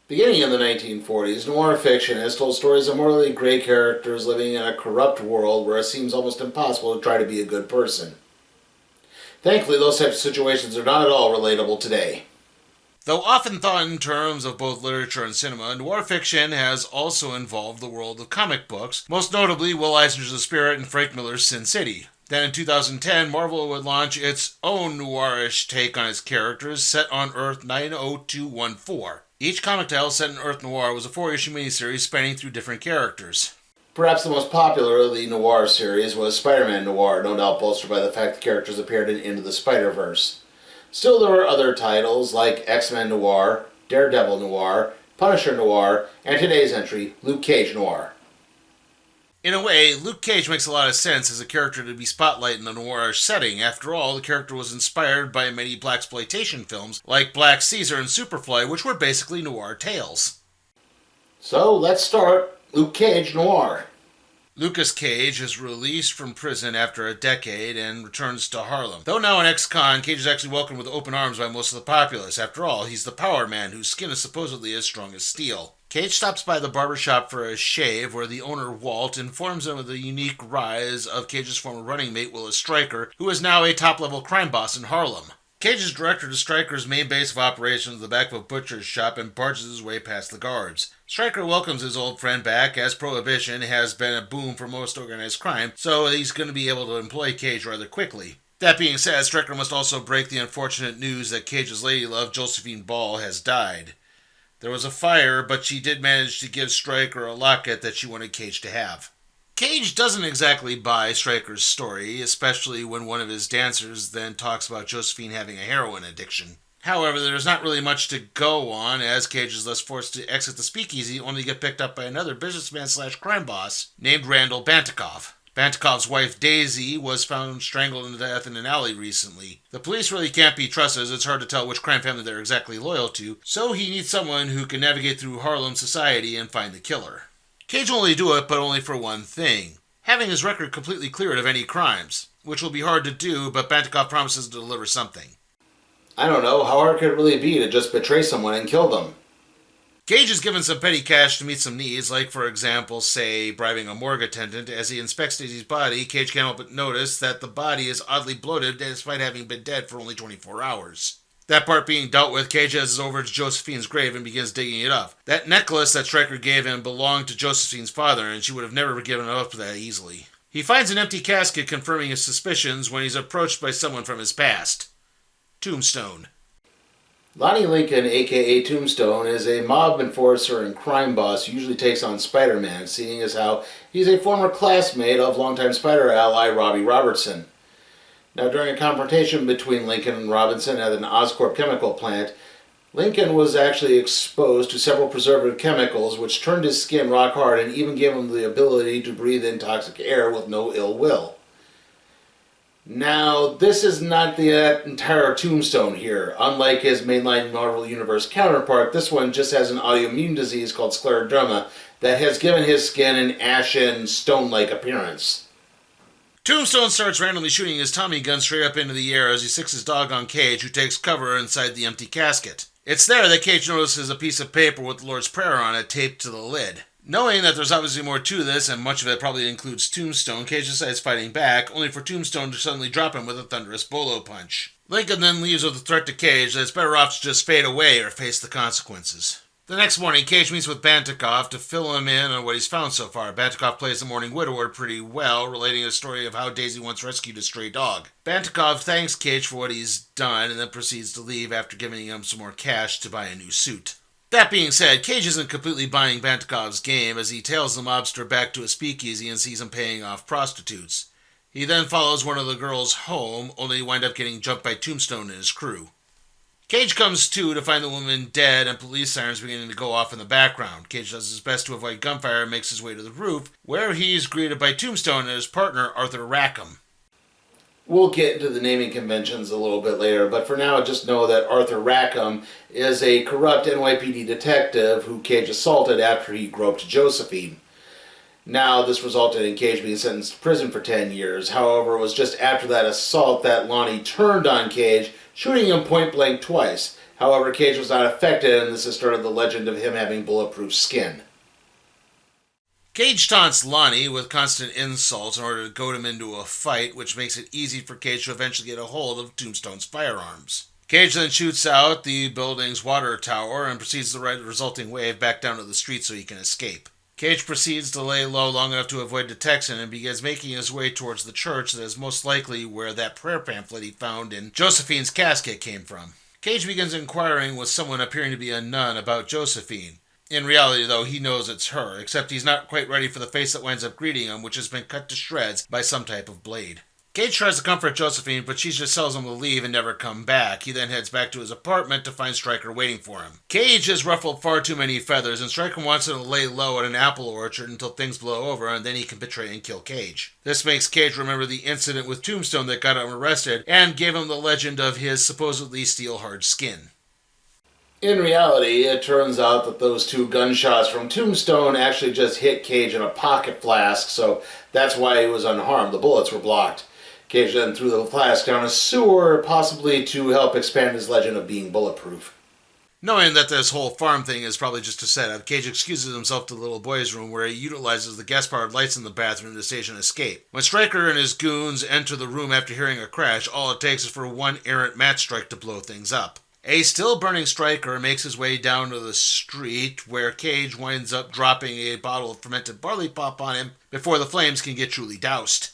Beginning in the 1940s, noir fiction has told stories of morally gray characters living in a corrupt world where it seems almost impossible to try to be a good person. Thankfully, those types of situations are not at all relatable today. Though often thought in terms of both literature and cinema, noir fiction has also involved the world of comic books, most notably Will Eisner's The Spirit and Frank Miller's Sin City. Then in 2010, Marvel would launch its own noirish take on its characters set on Earth 90214. Each comic tale set in Earth Noir was a 4-issue miniseries spanning through different characters. Perhaps the most popular of the noir series was Spider-Man Noir, no doubt bolstered by the fact the characters appeared in Into the Spider-Verse. Still, there were other titles like X-Men Noir, Daredevil Noir, Punisher Noir, and today's entry, Luke Cage Noir. In a way, Luke Cage makes a lot of sense as a character to be spotlighted in the noirish setting. After all, the character was inspired by many blaxploitation films like Black Caesar and Superfly, which were basically noir tales. So, let's start Luke Cage Noir. Lucas Cage is released from prison after a decade and returns to Harlem. Though now an ex-con, Cage is actually welcomed with open arms by most of the populace. After all, he's the power man whose skin is supposedly as strong as steel. Cage stops by the barbershop for a shave, where the owner, Walt, informs him of the unique rise of Cage's former running mate, Willis Stryker, who is now a top-level crime boss in Harlem. Cage is directed to Stryker's main base of operations, the back of a butcher's shop, and barges his way past the guards. Stryker welcomes his old friend back, as Prohibition has been a boom for most organized crime, so he's going to be able to employ Cage rather quickly. That being said, Stryker must also break the unfortunate news that Cage's lady love, Josephine Ball, has died. There was a fire, but she did manage to give Stryker a locket that she wanted Cage to have. Cage doesn't exactly buy Stryker's story, especially when one of his dancers then talks about Josephine having a heroin addiction. However, there's not really much to go on, as Cage is thus forced to exit the speakeasy only to get picked up by another businessman/crime boss named Randall Bantikov. Bantikov's wife, Daisy, was found strangled to death in an alley recently. The police really can't be trusted, as it's hard to tell which crime family they're exactly loyal to, so he needs someone who can navigate through Harlem society and find the killer. Cage will only do it, but only for one thing: having his record completely cleared of any crimes, which will be hard to do, but Bantikov promises to deliver something. I don't know, how hard could it really be to just betray someone and kill them? Cage is given some petty cash to meet some needs, like, for example, say, bribing a morgue attendant. As he inspects Daisy's body, Cage can't help but notice that the body is oddly bloated despite having been dead for only 24 hours. That part being dealt with, Cage heads over to Josephine's grave and begins digging it up. That necklace that Stryker gave him belonged to Josephine's father, and she would have never given it up that easily. He finds an empty casket confirming his suspicions when he's approached by someone from his past. Tombstone. Lonnie Lincoln, aka Tombstone, is a mob enforcer and crime boss who usually takes on Spider-Man, seeing as how he's a former classmate of longtime Spider ally Robbie Robertson. Now, during a confrontation between Lincoln and Robinson at an Oscorp chemical plant, Lincoln was actually exposed to several preservative chemicals which turned his skin rock hard and even gave him the ability to breathe in toxic air with no ill will. Now, this is not the entire Tombstone here. Unlike his mainline Marvel Universe counterpart, this one just has an autoimmune disease called scleroderma that has given his skin an ashen, stone-like appearance. Tombstone starts randomly shooting his Tommy gun straight up into the air as he sicks his dog on Cage, who takes cover inside the empty casket. It's there that Cage notices a piece of paper with the Lord's Prayer on it taped to the lid. Knowing that there's obviously more to this, and much of it probably includes Tombstone, Cage decides fighting back, only for Tombstone to suddenly drop him with a thunderous bolo punch. Lincoln then leaves with a threat to Cage that it's better off to just fade away or face the consequences. The next morning, Cage meets with Bantikov to fill him in on what he's found so far. Bantikov plays the morning widower pretty well, relating a story of how Daisy once rescued a stray dog. Bantikov thanks Cage for what he's done and then proceeds to leave after giving him some more cash to buy a new suit. That being said, Cage isn't completely buying Bantikov's game, as he tails the mobster back to a speakeasy and sees him paying off prostitutes. He then follows one of the girls home, only to wind up getting jumped by Tombstone and his crew. Cage comes to find the woman dead and police sirens beginning to go off in the background. Cage does his best to avoid gunfire and makes his way to the roof, where he's greeted by Tombstone and his partner, Arthur Rackham. We'll get into the naming conventions a little bit later, but for now just know that Arthur Rackham is a corrupt NYPD detective who Cage assaulted after he groped Josephine. Now, this resulted in Cage being sentenced to prison for 10 years. However, it was just after that assault that Lonnie turned on Cage, shooting him point blank twice. However, Cage was not affected, and this has started the legend of him having bulletproof skin. Cage taunts Lonnie with constant insults in order to goad him into a fight, which makes it easy for Cage to eventually get a hold of Tombstone's firearms. Cage then shoots out the building's water tower and proceeds the resulting wave back down to the street so he can escape. Cage proceeds to lay low long enough to avoid detection and begins making his way towards the church that is most likely where that prayer pamphlet he found in Josephine's casket came from. Cage begins inquiring with someone appearing to be a nun about Josephine. In reality, though, he knows it's her, except he's not quite ready for the face that winds up greeting him, which has been cut to shreds by some type of blade. Cage tries to comfort Josephine, but she just tells him to leave and never come back. He then heads back to his apartment to find Stryker waiting for him. Cage has ruffled far too many feathers, and Stryker wants him to lay low at an apple orchard until things blow over, and then he can betray and kill Cage. This makes Cage remember the incident with Tombstone that got him arrested, and gave him the legend of his supposedly steel-hard skin. In reality, it turns out that those 2 gunshots from Tombstone actually just hit Cage in a pocket flask, so that's why he was unharmed. The bullets were blocked. Cage then threw the flask down a sewer, possibly to help expand his legend of being bulletproof. Knowing that this whole farm thing is probably just a setup, Cage excuses himself to the little boy's room where he utilizes the gas-powered lights in the bathroom to stage an escape. When Stryker and his goons enter the room after hearing a crash, all it takes is for one errant match strike to blow things up. A still-burning Stryker makes his way down to the street, where Cage winds up dropping a bottle of fermented barley pop on him before the flames can get truly doused.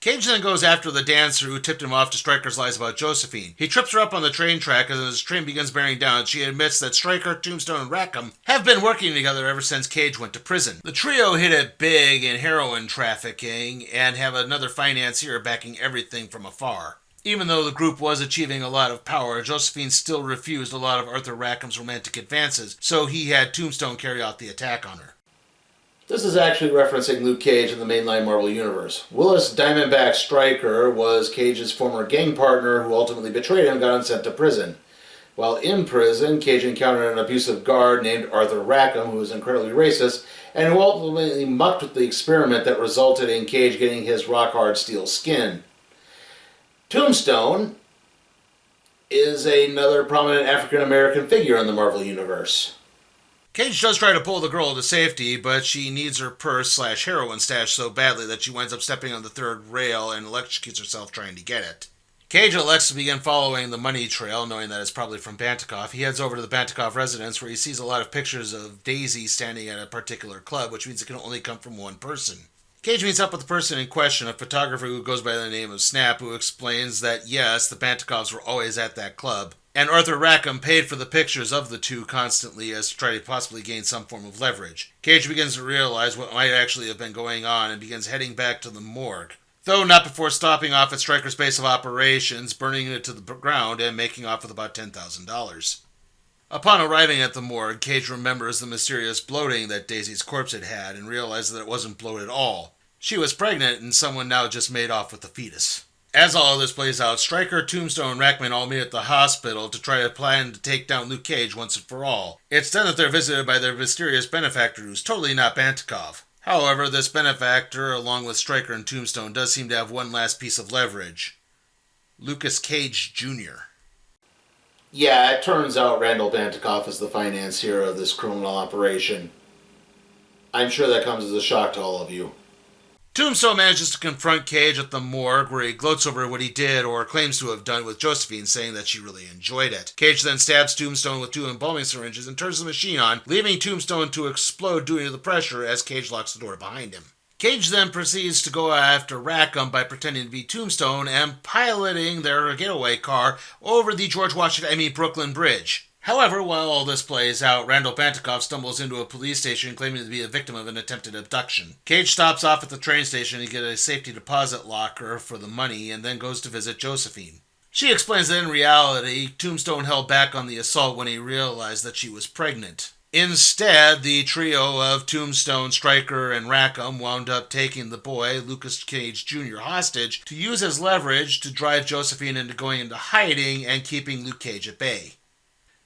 Cage then goes after the dancer who tipped him off to Stryker's lies about Josephine. He trips her up on the train track, and as his train begins bearing down, she admits that Stryker, Tombstone, and Rackham have been working together ever since Cage went to prison. The trio hit it big in heroin trafficking and have another financier backing everything from afar. Even though the group was achieving a lot of power, Josephine still refused a lot of Arthur Rackham's romantic advances, so he had Tombstone carry out the attack on her. This is actually referencing Luke Cage in the mainline Marvel Universe. Willis Diamondback Stryker was Cage's former gang partner who ultimately betrayed him and got him sent to prison. While in prison, Cage encountered an abusive guard named Arthur Rackham who was incredibly racist and who ultimately mucked with the experiment that resulted in Cage getting his rock-hard steel skin. Tombstone is another prominent African-American figure in the Marvel Universe. Cage does try to pull the girl to safety, but she needs her purse/heroin stash so badly that she winds up stepping on the third rail and electrocutes herself trying to get it. Cage elects to begin following the money trail, knowing that it's probably from Bantikov. He heads over to the Bantikov residence where he sees a lot of pictures of Daisy standing at a particular club, which means it can only come from one person. Cage meets up with the person in question, a photographer who goes by the name of Snap, who explains that yes, the Bantikovs were always at that club, and Arthur Rackham paid for the pictures of the two constantly as to try to possibly gain some form of leverage. Cage begins to realize what might actually have been going on and begins heading back to the morgue. Though not before stopping off at Stryker's base of operations, burning it to the ground, and making off with about $10,000. Upon arriving at the morgue, Cage remembers the mysterious bloating that Daisy's corpse had had and realizes that it wasn't bloat at all. She was pregnant and someone now just made off with the fetus. As all of this plays out, Stryker, Tombstone, and Rackman all meet at the hospital to try to plan to take down Luke Cage once and for all. It's then that they're visited by their mysterious benefactor who's totally not Bantikov. However, this benefactor, along with Stryker and Tombstone, does seem to have one last piece of leverage. Lucas Cage Jr. Yeah, it turns out Randall Bantikov is the financier of this criminal operation. I'm sure that comes as a shock to all of you. Tombstone manages to confront Cage at the morgue, where he gloats over what he did or claims to have done with Josephine, saying that she really enjoyed it. Cage then stabs Tombstone with 2 embalming syringes and turns the machine on, leaving Tombstone to explode due to the pressure as Cage locks the door behind him. Cage then proceeds to go after Rackham by pretending to be Tombstone and piloting their getaway car over the Brooklyn Bridge. However, while all this plays out, Randall Bantikov stumbles into a police station claiming to be a victim of an attempted abduction. Cage stops off at the train station to get a safety deposit locker for the money and then goes to visit Josephine. She explains that in reality, Tombstone held back on the assault when he realized that she was pregnant. Instead, the trio of Tombstone, Stryker, and Rackham wound up taking the boy, Lucas Cage Jr., hostage to use as leverage to drive Josephine into going into hiding and keeping Luke Cage at bay.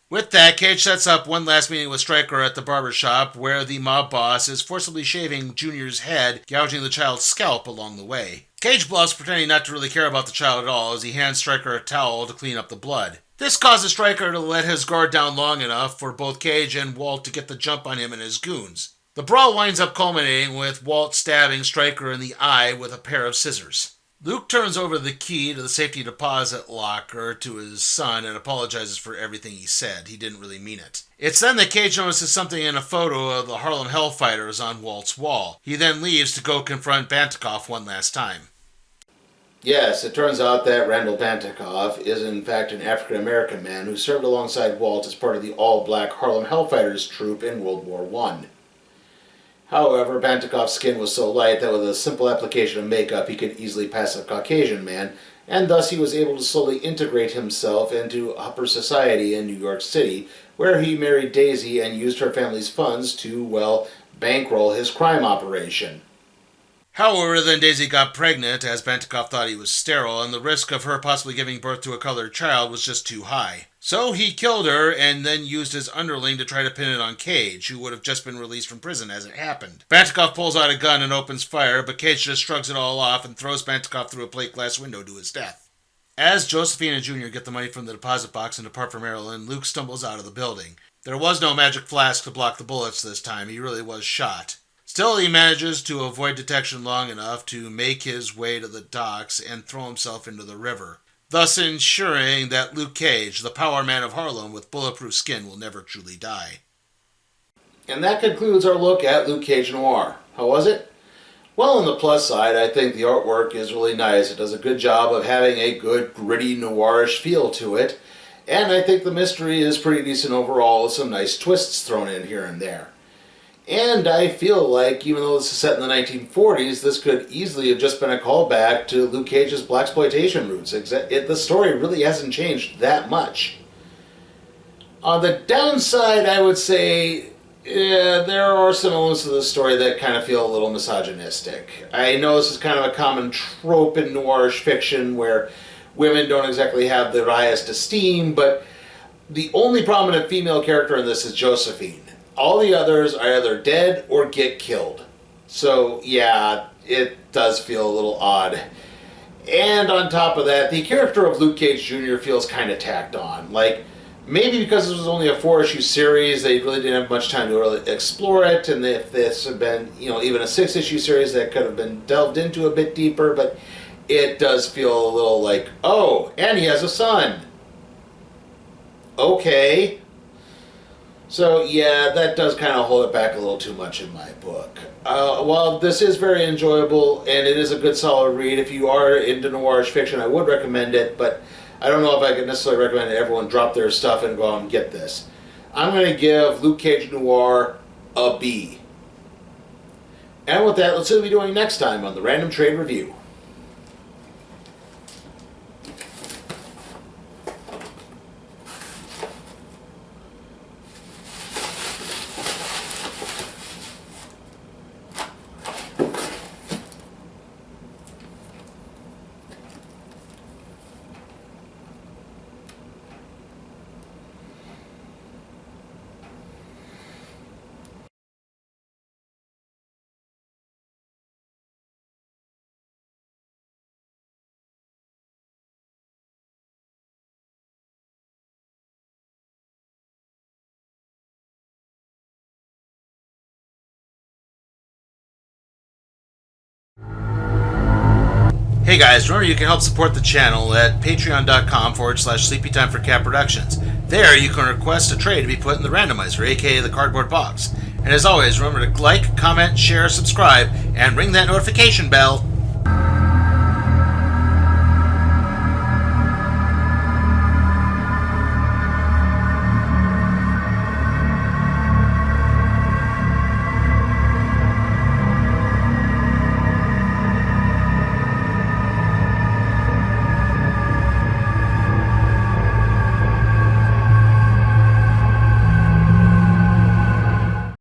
With that, Cage sets up one last meeting with Stryker at the barbershop, where the mob boss is forcibly shaving Junior's head, gouging the child's scalp along the way. Cage bluffs, pretending not to really care about the child at all, as he hands Stryker a towel to clean up the blood. This causes Stryker to let his guard down long enough for both Cage and Walt to get the jump on him and his goons. The brawl winds up culminating with Walt stabbing Stryker in the eye with a pair of scissors. Luke turns over the key to the safety deposit locker to his son and apologizes for everything he said. He didn't really mean it. It's then that Cage notices something in a photo of the Harlem Hellfighters on Walt's wall. He then leaves to go confront Bantakoff one last time. Yes, it turns out that Randall Bantakoff is in fact an African-American man who served alongside Walt as part of the all-black Harlem Hellfighters troop in World War I. However, Bantakoff's skin was so light that with a simple application of makeup he could easily pass a Caucasian man, and thus he was able to slowly integrate himself into upper society in New York City, where he married Daisy and used her family's funds to, well, bankroll his crime operation. However, then Daisy got pregnant as Bantakoff thought he was sterile, and the risk of her possibly giving birth to a colored child was just too high. So he killed her and then used his underling to try to pin it on Cage, who would have just been released from prison as it happened. Bantakoff pulls out a gun and opens fire, but Cage just shrugs it all off and throws Bantakoff through a plate glass window to his death. As Josephine and Jr. get the money from the deposit box and depart for Maryland, Luke stumbles out of the building. There was no magic flask to block the bullets this time. He really was shot. Still, he manages to avoid detection long enough to make his way to the docks and throw himself into the river, thus ensuring that Luke Cage, the power man of Harlem with bulletproof skin, will never truly die. And that concludes our look at Luke Cage Noir. How was it? Well, on the plus side, I think the artwork is really nice. It does a good job of having a good, gritty, noirish feel to it. And I think the mystery is pretty decent overall, with some nice twists thrown in here and there. And I feel like, even though this is set in the 1940s, this could easily have just been a callback to Luke Cage's blaxploitation roots. The story really hasn't changed that much. On the downside, I would say there are some elements of the story that kind of feel a little misogynistic. I know this is kind of a common trope in noirish fiction where women don't exactly have the highest esteem, but the only prominent female character in this is Josephine. All the others are either dead or get killed. So, yeah, it does feel a little odd. And on top of that, the character of Luke Cage Jr. feels kind of tacked on. Like, maybe because this was only a 4-issue series, they really didn't have much time to really explore it, and if this had been, even a 6-issue series, that could have been delved into a bit deeper, but it does feel a little like, oh, and he has a son. Okay. So, yeah, that does kind of hold it back a little too much in my book. While this is very enjoyable, and it is a good solid read, if you are into noirish fiction, I would recommend it, but I don't know if I could necessarily recommend that everyone drop their stuff and go out and get this. I'm going to give Luke Cage Noir a B. And with that, let's see what we'll be doing next time on the Random Trade Review. Hey guys, remember you can help support the channel at patreon.com/sleepytimeforcat productions. There you can request a tray to be put in the randomizer, aka the cardboard box. And as always, remember to like, comment, share, subscribe, and ring that notification bell.